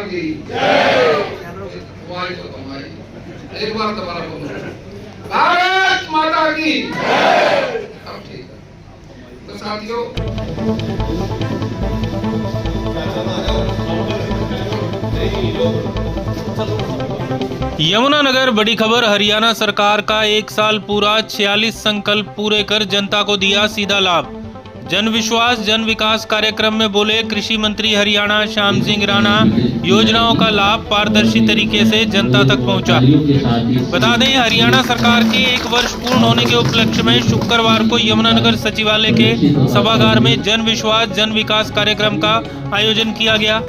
की एक बार दोबारा बोलो, भारत माता की। अब ठीक है तो साथियों, यमुनानगर बड़ी खबर। हरियाणा सरकार का 1 साल पूरा, 46 संकल्प पूरे कर जनता को दिया सीधा लाभ। जन विश्वास जन विकास कार्यक्रम में बोले कृषि मंत्री हरियाणा श्याम सिंह राणा, योजनाओं का लाभ पारदर्शी तरीके से जनता तक पहुंचा। बता दें, हरियाणा सरकार के 1 वर्ष पूर्ण होने के उपलक्ष्य में शुक्रवार को यमुनानगर सचिवालय के सभागार में जन विश्वास जन विकास कार्यक्रम का आयोजन किया गया।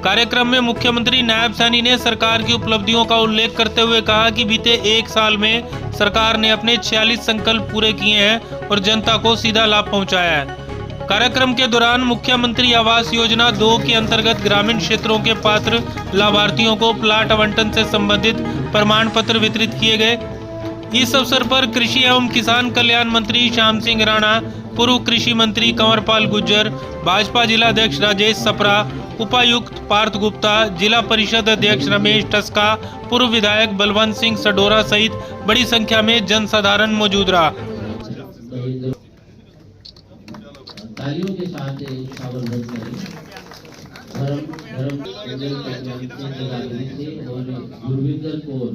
कार्यक्रम में मुख्यमंत्री नायब सैनी ने सरकार की उपलब्धियों का उल्लेख करते हुए कहा कि बीते 1 साल में सरकार ने अपने 46 संकल्प पूरे किए हैं और जनता को सीधा लाभ पहुंचाया है। कार्यक्रम के दौरान मुख्यमंत्री आवास योजना 2 के अंतर्गत ग्रामीण क्षेत्रों के पात्र लाभार्थियों को प्लाट आवंटन से संबंधित प्रमाण पत्र वितरित किए गए। इस अवसर पर कृषि एवं किसान कल्याण मंत्री श्याम सिंह राणा, पूर्व कृषि मंत्री कंवरपाल गुर्जर, भाजपा जिला अध्यक्ष राजेश सप्रा, उपायुक्त पार्थ गुप्ता, जिला परिषद अध्यक्ष रमेश टस्का, पूर्व विधायक बलवंत सिंह सडोरा सहित बड़ी संख्या में जनसाधारण मौजूद रहा। तालियों के साथ शावल बंद करें। और गुरविंदर कौर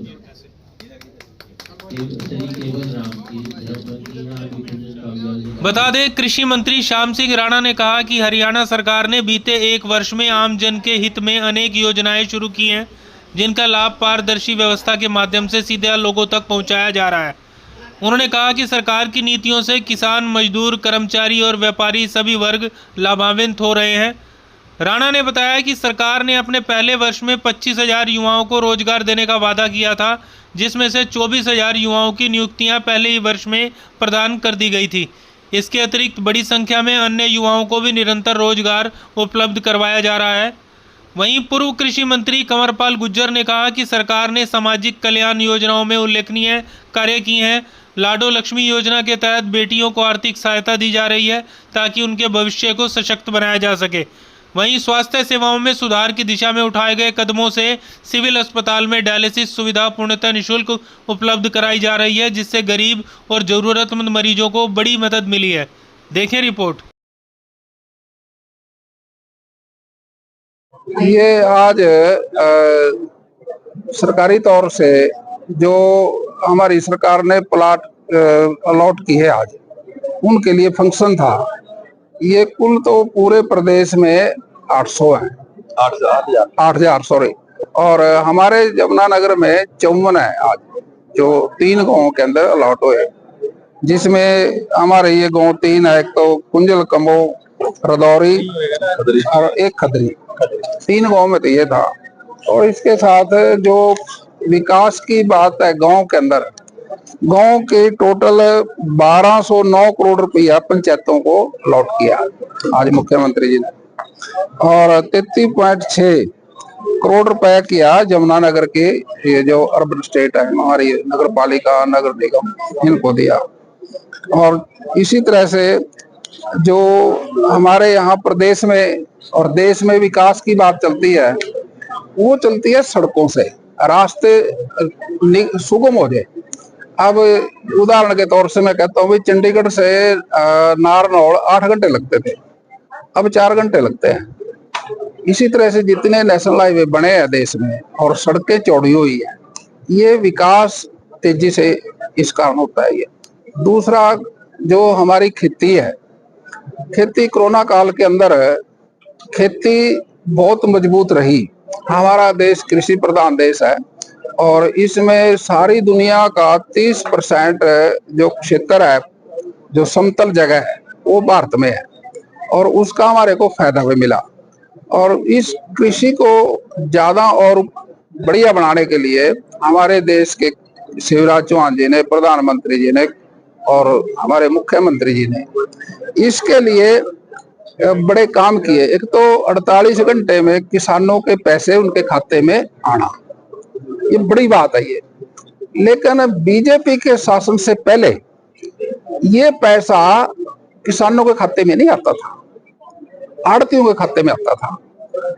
बता दें, कृषि मंत्री श्याम सिंह राणा ने कहा कि हरियाणा सरकार ने बीते 1 वर्ष में आम जन के हित में अनेक योजनाएं शुरू की हैं, जिनका लाभ पारदर्शी व्यवस्था के माध्यम से सीधे लोगों तक पहुंचाया जा रहा है। उन्होंने कहा कि सरकार की नीतियों से किसान, मजदूर, कर्मचारी और व्यापारी सभी वर्ग लाभान्वित हो रहे हैं। राणा ने बताया कि सरकार ने अपने पहले वर्ष में 25,000 युवाओं को रोजगार देने का वादा किया था, जिसमें से 24,000 युवाओं की नियुक्तियां पहले ही वर्ष में प्रदान कर दी गई थी। इसके अतिरिक्त बड़ी संख्या में अन्य युवाओं को भी निरंतर रोजगार उपलब्ध करवाया जा रहा है। वहीं पूर्व कृषि मंत्री कंवरपाल गुर्जर ने कहा कि सरकार ने सामाजिक कल्याण योजनाओं में उल्लेखनीय कार्य किए हैं। लाडो लक्ष्मी योजना के तहत बेटियों को आर्थिक सहायता दी जा रही है ताकि उनके भविष्य को सशक्त बनाया जा सके। वहीं स्वास्थ्य सेवाओं में सुधार की दिशा में उठाए गए कदमों से सिविल अस्पताल में डायलिसिस सुविधा पूर्णतः निःशुल्क उपलब्ध कराई जा रही है, जिससे गरीब और जरूरतमंद मरीजों को बड़ी मदद मिली है। देखें रिपोर्ट। ये आज सरकारी तौर से जो हमारी सरकार ने प्लाट अलॉट की है, आज उनके लिए फंक्शन था। ये कुल तो पूरे प्रदेश में 800 हैं, 8,000 सॉरी, और हमारे यमुनानगर में 54 है आज, जो 3 गांवों के अंदर अलॉट हुए, जिसमें हमारे ये गांव 3 है, एक तो कुंजल कमो, रदौरी और एक खदरी। 3 गांव में तो ये था। और इसके साथ जो विकास की बात है गांव के अंदर, गांव के टोटल 1209 करोड़ रुपया पंचायतों को अलॉट किया आज मुख्यमंत्री जी ने, और 33.6 करोड़ रुपया किया यमुनानगर के ये जो अर्बन स्टेट है, हमारी नगर पालिका, नगर निगम, इनको दिया। और इसी तरह से जो हमारे यहाँ प्रदेश में और देश में विकास की बात चलती है, वो चलती है सड़कों से, रास्ते सुगम हो जाए। अब उदाहरण के तौर से मैं कहता हूँ, चंडीगढ़ से नारनौल 8 घंटे लगते थे, अब 4 घंटे लगते हैं। इसी तरह से जितने नेशनल हाईवे बने हैं देश में और सड़कें चौड़ी हुई है, ये विकास तेजी से इस कारण होता है। ये दूसरा, जो हमारी खेती है, खेती कोरोना काल के अंदर खेती बहुत मजबूत रही। हमारा देश कृषि प्रधान देश है और इसमें सारी दुनिया का 30% जो क्षेत्र है, जो समतल जगह है, वो भारत में है, और उसका हमारे को फायदा भी मिला। और इस कृषि को ज्यादा और बढ़िया बनाने के लिए हमारे देश के शिवराज चौहान जी ने, प्रधानमंत्री जी ने और हमारे मुख्यमंत्री जी ने इसके लिए बड़े काम किए। एक तो 48 घंटे में किसानों के पैसे उनके खाते में आना, ये बड़ी बात है ये। लेकिन बीजेपी के शासन से पहले ये पैसा किसानों के खाते में नहीं आता था, आड़तियों के खाते में आता था।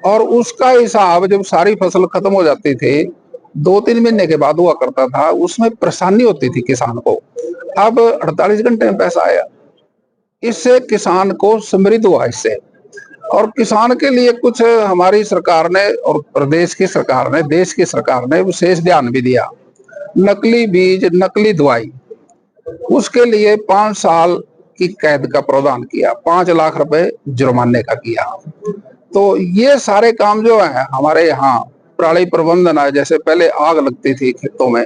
और उसका हिसाब जब सारी फसल खत्म हो जाती थी 2-3 महीने के बाद हुआ करता था, उसमें परेशानी होती थी किसान को। अब 48 घंटे में पैसा आया, इससे किसान को समृद्ध हुआ इससे। और किसान के लिए कुछ हमारी सरकार ने और प्रदेश की सरकार ने, देश की सरकार ने विशेष ध्यान भी दिया। नकली बीज, नकली दवाई, उसके लिए 5 साल की कैद का प्रावधान किया, 5 लाख रुपए जुर्माने का किया। तो ये सारे काम जो है हमारे यहाँ पराली प्रबंधन है, जैसे पहले आग लगती थी खेतों में,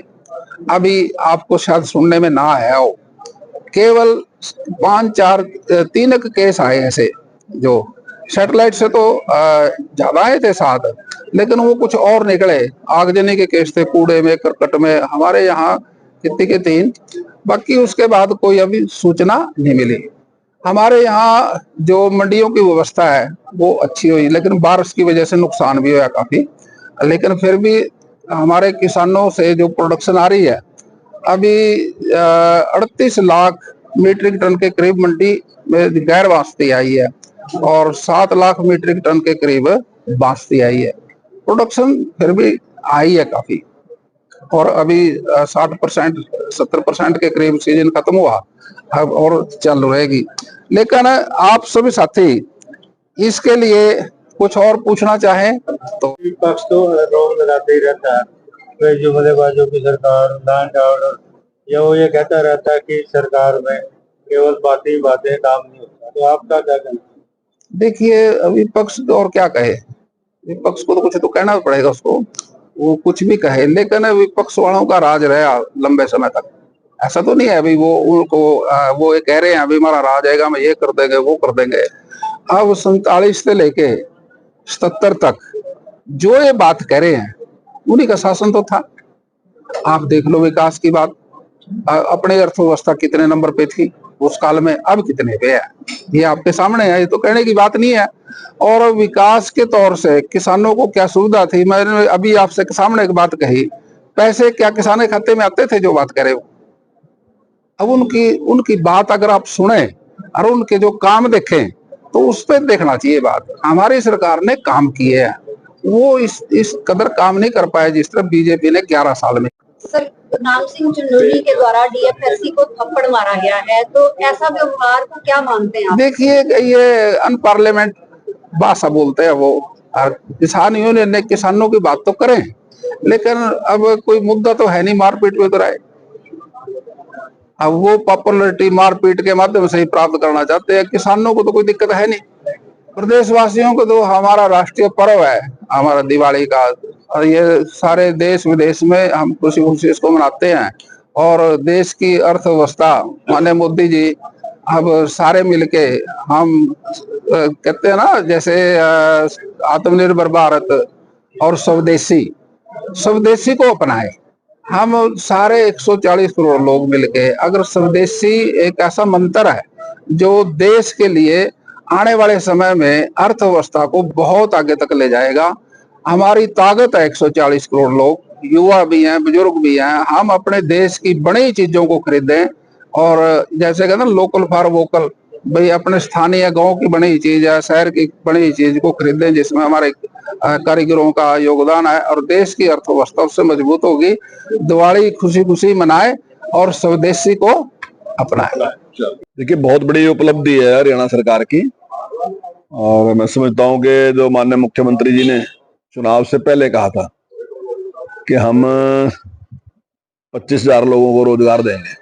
अभी आपको शायद सुनने में ना आया हो, केवल 3 केस आए ऐसे, जो सैटेलाइट से तो ज्यादा आए थे 7, लेकिन वो कुछ और निकले, आगजनी के केस थे, कूड़े में, करकट में, हमारे यहाँ कितने के 3। बाकी उसके बाद कोई अभी सूचना नहीं मिली। हमारे यहाँ जो मंडियों की व्यवस्था है वो अच्छी हुई, लेकिन बारिश की वजह से नुकसान भी हुआ काफी। लेकिन फिर भी हमारे किसानों से जो प्रोडक्शन आ रही है, अभी 38 लाख मीट्रिक टन के करीब मंडी में गैर बासमती आई है और 7 लाख मीट्रिक टन के करीब बासमती आई है। प्रोडक्शन फिर भी आई है काफी, और अभी 60% 70% के करीब सीजन खत्म हुआ, अब और चल रहेगी। लेकिन आप सभी साथी इसके लिए कुछ और पूछना चाहें तो? विपक्ष तो रोक लगाते ही रहता है, फिर जुमलेबाजों की सरकार, लैंड ऑर्डर, या वो ये कहता रहता है कि सरकार में केवल बातें बातें, काम नहीं होता। तो आपका क्या कहना? देखिए, विपक्ष तो और क्या कहे, विपक्ष को तो कुछ तो कहना पड़ेगा उसको, वो कुछ भी कहे, लेकिन विपक्ष वालों का राज रहा लंबे समय तक। ऐसा तो नहीं है अभी वो उनको वो ये कह रहे हैं अभी हमारा राज आएगा, हम ये कर देंगे, वो कर देंगे। अब 47 से लेके 77 तक जो ये बात कह रहे हैं उन्हीं का शासन तो था। आप देख लो विकास की बात, अपने अर्थव्यवस्था कितने नंबर पे थी उस काल में, अब कितने पे है, ये आपके सामने है, ये तो कहने की बात नहीं है। और विकास के तौर से किसानों को क्या सुविधा थी, मैंने अभी आपसे सामने एक बात कही, पैसे क्या किसान के खाते में आते थे जो बात करे हो? अब उनकी बात अगर आप सुने और उनके जो काम देखें तो उस पर देखना चाहिए बात। हमारी सरकार ने काम किए हैं, वो इस कदर काम नहीं कर पाए जिस तरह बीजेपी ने 11 साल में। सर, नाम सिंह चुन्नौली के द्वारा डीएफएससी को थप्पड़ मारा गया है, तो ऐसा व्यवहार को क्या मानते हैं आप? देखिए, ये अनपार्लियामेंट भाषा बोलते हैं वो, और किसान यूनियन ने किसानों की बात तो करें, लेकिन अब कोई मुद्दा तो है नहीं, मारपीट पे तो रहे। अब वो पॉपुलरिटी मारपीट के माध्यम से ही प्राप्त करना चाहते हैं। किसानों को तो कोई दिक्कत है नहीं, प्रदेशवासियों को तो हमारा राष्ट्रीय पर्व है हमारा दिवाली का, और ये सारे देश विदेश में हम खुशी इसको मनाते हैं। और देश की अर्थव्यवस्था माननीय मोदी जी अब सारे मिलके हम कहते हैं ना, जैसे आत्मनिर्भर भारत और स्वदेशी को अपनाए। हम सारे 140 करोड़ लोग मिलके, अगर स्वदेशी एक ऐसा मंत्र है जो देश के लिए आने वाले समय में अर्थव्यवस्था को बहुत आगे तक ले जाएगा। हमारी ताकत है 140 करोड़ लोग, युवा भी हैं, बुजुर्ग भी हैं। हम अपने देश की बड़ी चीजों को खरीदें, और जैसे कहते हैं लोकल फॉर वोकल, भाई अपने स्थानीय गांव की बनी चीज है, शहर की बनी चीज को खरीदें जिसमें हमारे कारीगरों का योगदान है, और देश की अर्थव्यवस्था उससे मजबूत होगी। दिवाली खुशी मनाए और स्वदेशी को अपनाए। देखिए, बहुत बड़ी उपलब्धि है हरियाणा सरकार की, और मैं समझता हूँ कि जो माननीय मुख्यमंत्री जी ने चुनाव से पहले कहा था कि हम 25,000 लोगों को रोजगार देंगे,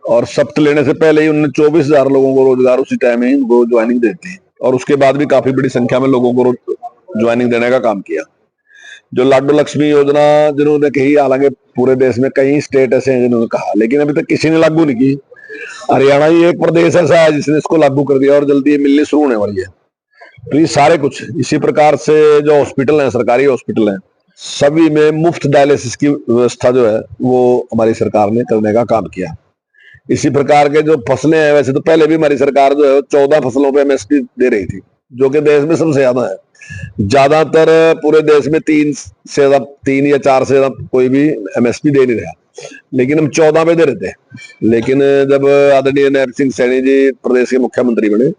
और शपथ लेने से पहले ही उन्होंने 24,000 लोगों को रोजगार उसी टाइम ही उनको ज्वाइनिंग दे दी, और उसके बाद भी काफी बड़ी संख्या में लोगों को ज्वाइनिंग देने का काम किया। जो लाडो लक्ष्मी योजना जिन्होंने कही, हालांकि पूरे देश में कई स्टेट ऐसे हैं जिन्होंने कहा, लेकिन अभी तक किसी ने लागू नहीं की। हरियाणा ही एक प्रदेश ऐसा है जिसने इसको लागू कर दिया, और जल्दी ये मिलनी शुरू होने वाली है। तो ये सारे कुछ इसी प्रकार से जो हॉस्पिटल हैं, सरकारी हॉस्पिटल हैं, सभी में मुफ्त डायलिसिस की व्यवस्था जो है वो हमारी सरकार ने करने का काम किया। इसी प्रकार के जो फसलें हैं, वैसे तो पहले भी हमारी सरकार जो है 14 फसलों पे एमएसपी दे रही थी, जो कि देश में सबसे ज्यादा है। ज्यादातर पूरे देश में 3 या 4 से ज्यादा कोई भी एमएसपी दे नहीं रहा, लेकिन हम 14 पे दे रहे थे। लेकिन जब आदरणीय नैब सिंह सैनी जी प्रदेश के मुख्यमंत्री बने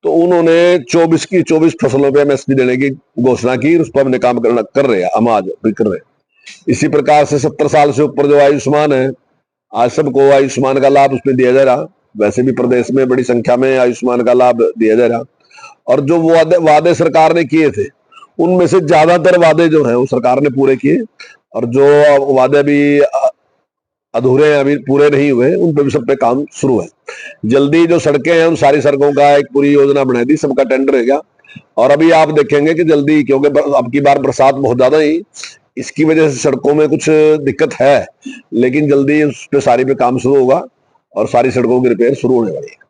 तो उन्होंने 24 की 24 फसलों पे एमएसपी देने की घोषणा की, उस पर हमने काम कर रहे हैं, हम आज भी कर रहे हैं। इसी प्रकार से 70 साल से ऊपर जो आयुष्मान है, आज सबको आयुष्मान का लाभ उसमें दिया जा रहा। वैसे भी प्रदेश में बड़ी संख्या में आयुष्मान का लाभ दिया जा रहा। और जो वादे सरकार ने किए थे, उनमें से ज्यादातर वादे जो है वो सरकार ने पूरे किए, और जो वादे भी अधूरे हैं, अभी पूरे नहीं हुए, उन पे भी सब पे काम शुरू है। जल्दी जो सड़कें हैं उन सारी सड़कों का एक पूरी योजना बना दी, सबका टेंडर है गया। और अभी आप देखेंगे कि जल्दी, क्योंकि अब की बार बरसात बहुत ज्यादा ही, इसकी वजह से सड़कों में कुछ दिक्कत है, लेकिन जल्दी उस पे सारी पे काम शुरू होगा और सारी सड़कों की रिपेयर शुरू होने वाली है।